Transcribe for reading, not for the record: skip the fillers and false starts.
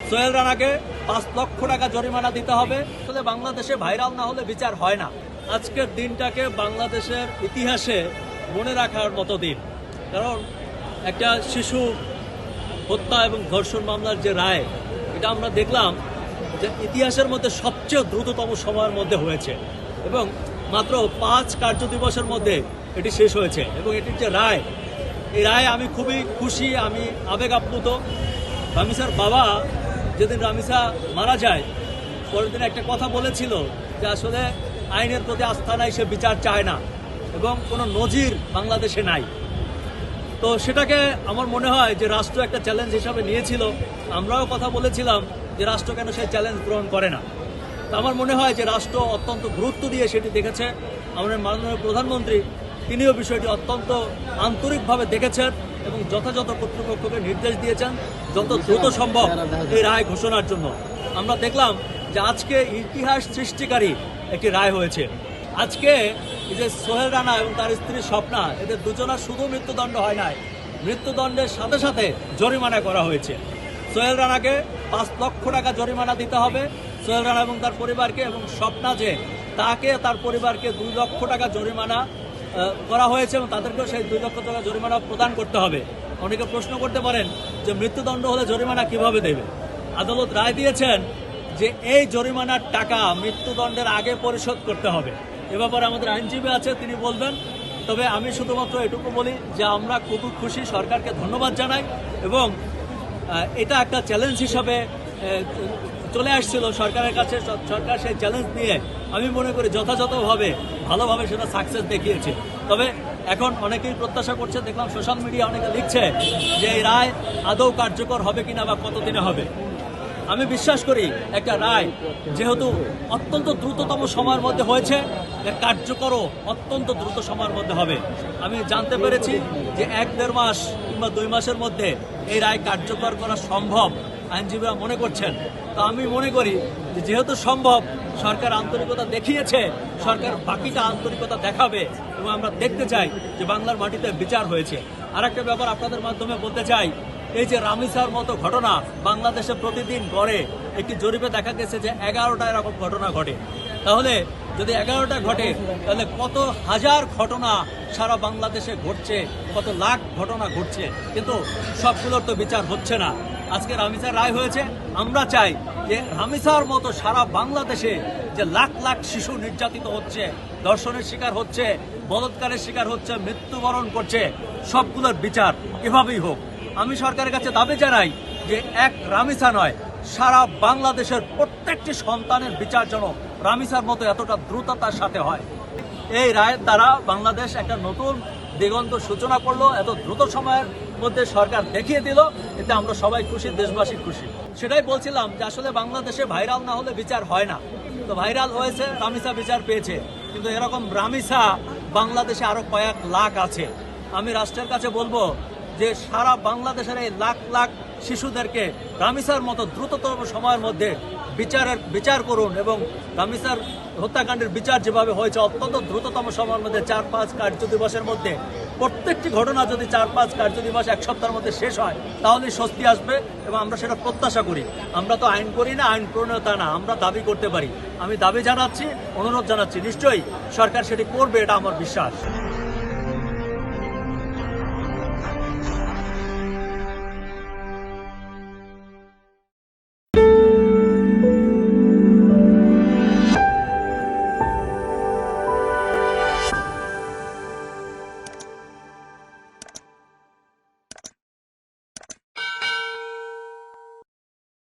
সোহেল রানাকে 5 লক্ষ টাকা জরিমানা দিতে হবে। আসলে বাংলাদেশে ভাইরাল না হলে বিচার হয় না। আজকের দিনটাকে বাংলাদেশের ইতিহাসে মনে রাখার মতো দিন, কারণ একটা শিশু হত্যা এবং ধর্ষণ মামলার যে রায়, এটা আমরা দেখলাম যে ইতিহাসের মধ্যে সবচেয়ে দ্রুততম সময়ের মধ্যে হয়েছে এবং মাত্র 5 কার্য দিবসের মধ্যে এটি শেষ হয়েছে। এবং এটির যে রায়, এই রায় আমি খুবই খুশি, আমি আবেগ আপ্লুত। রামিসার বাবা যেদিন রামিসা মারা যায়, পরের দিন একটা কথা বলেছিল যে আসলে আইনের প্রতি আস্থা নাই, সে বিচার চায় না এবং কোনো নজির বাংলাদেশে নাই। তো সেটাকে আমার মনে হয় যে রাষ্ট্র একটা চ্যালেঞ্জ হিসাবে নিয়েছিল। আমরাও কথা বলেছিলাম যে রাষ্ট্র কেন সেই চ্যালেঞ্জ গ্রহণ করে না। তো আমার মনে হয় যে রাষ্ট্র অত্যন্ত গুরুত্ব দিয়ে সেটি দেখেছে। আমাদের মাননীয় প্রধানমন্ত্রী তিনিও বিষয়টি অত্যন্ত আন্তরিকভাবে দেখেছেন এবং যথাযথ কর্তৃপক্ষকে নির্দেশ দিয়েছেন যত দ্রুত সম্ভব এই রায় ঘোষণার জন্য। আমরা দেখলাম যে আজকে ইতিহাস সৃষ্টিকারী একটি রায় হয়েছে। আজকে এই যে সোহেল রানা এবং তার স্ত্রী স্বপ্না, এদের দুজনের শুধু মৃত্যুদণ্ড হয় নাই, মৃত্যুদণ্ডের সাথে সাথে জরিমানা করা হয়েছে। সোহেল রানাকে 5 লক্ষ টাকা জরিমানা দিতে হবে, সোহেল রানা এবং তার পরিবারকে, এবং স্বপ্না যে তাকে তার পরিবারকে 2 লক্ষ টাকা জরিমানা করা হয়েছে এবং তাদেরকেও সেই 2 লক্ষ টাকা জরিমানা প্রদান করতে হবে। অনেকে প্রশ্ন করতে পারেন যে মৃত্যুদণ্ড হলে জরিমানা কিভাবে দেবে। আদালত রায় দিয়েছেন যে এই জরিমানার টাকা মৃত্যুদণ্ডের আগে পরিশোধ করতে হবে। এ ব্যাপারে আমাদের আইনজীবী আছে, তিনি বলবেন। তবে আমি শুধুমাত্র এটুকু বলি যে আমরা খুবই খুশি, সরকারকে ধন্যবাদ জানাই এবং এটা একটা চ্যালেঞ্জ হিসাবে চলে আসছিল সরকারের কাছে। সরকার সেই চ্যালেঞ্জ নিয়ে আমি মনে করি যথাযথভাবে ভালোভাবে সেটা সাকসেস দেখিয়েছে। তবে এখন অনেকেই প্রত্যাশা করছে, দেখলাম সোশ্যাল মিডিয়া অনেকে লিখছে যে এই রায় আদৌ কার্যকর হবে কিনা বা কতদিনে হবে। আমি বিশ্বাস করি একটা রায় যেহেতু অত্যন্ত দ্রুততম সময়ের মধ্যে হয়েছে, এর কার্যকরও অত্যন্ত দ্রুত সময়ের মধ্যে হবে। আমি জানতে পেরেছি যে 1-1.5 মাস কিংবা 2 মাসের মধ্যে এই রায় কার্যকর করা সম্ভব আইনজীবীরা মনে করছেন। তো আমি মনে করি যে যেহেতু সম্ভব, সরকার আন্তরিকতা দেখিয়েছে, সরকার বাকিটা আন্তরিকতা দেখাবে এবং আমরা দেখতে চাই যে বাংলার মাটিতে বিচার হয়েছে। আর একটা ব্যাপার আপনাদের মাধ্যমে বলতে চাই, এই যে রামিসার মতো ঘটনা বাংলাদেশে প্রতিদিন গড়ে, একটি জরিপে দেখা গেছে যে 11টা এরকম ঘটনা ঘটে। তাহলে যদি 11টা ঘটে, তাহলে কত হাজার ঘটনা সারা বাংলাদেশে ঘটছে, কত লাখ ঘটনা ঘটছে, কিন্তু সবগুলোর তো বিচার হচ্ছে না। আজকে রামিসার রায় হয়েছে, আমরা চাই যে রামিসার মতো সারা বাংলাদেশে যে লাখ লাখ শিশু নির্যাতিত হচ্ছে, ধর্ষণের শিকার হচ্ছে, বলাৎকারের শিকার হচ্ছে, মৃত্যুবরণ করছে, সবগুলোর বিচার এভাবেই হোক। আমি সরকারের কাছে দাবি জানাই যে এক রামিসা নয়, সারা বাংলাদেশের প্রত্যেকটি সন্তানের বিচার যেন রামিসার মতো এতটা দ্রুততার সাথে হয়। এই রায়ের দ্বারা বাংলাদেশ একটা নতুন দিগন্ত সূচনা করলো, এত দ্রুত সময়ের মধ্যে সরকার দেখিয়ে দিল। এতে আমরা সবাই খুশি, দেশবাসী খুশি। সেটাই বলছিলাম যে আসলে বাংলাদেশে ভাইরাল না হলে বিচার হয় না। তো ভাইরাল হয়েছে, রামিসা বিচার পেয়েছে, কিন্তু এরকম রামিসা বাংলাদেশে আরো কয়েক লাখ আছে। আমি রাষ্ট্রের কাছে বলবো যে সারা বাংলাদেশের এই লাখ লাখ শিশুদেরকে রামিসার মতো দ্রুততম সময়ের মধ্যে বিচার করুন এবং রামিসার হত্যাকাণ্ডের বিচার যেভাবে হয়েছে অত্যন্ত দ্রুততম সময়ের মধ্যে 4-5 কার্য দিবসের মধ্যে, প্রত্যেকটি ঘটনা যদি 4-5 কার্য দিবস 1 সপ্তাহের মধ্যে শেষ হয়, তাহলেই স্বস্তি আসবে এবং আমরা সেটা প্রত্যাশা করি। আমরা তো আইন করি না, আইন প্রণেতা না, আমরা দাবি করতে পারি। আমি দাবি জানাচ্ছি, অনুরোধ জানাচ্ছি, নিশ্চয়ই সরকার সেটি করবে, এটা আমার বিশ্বাস।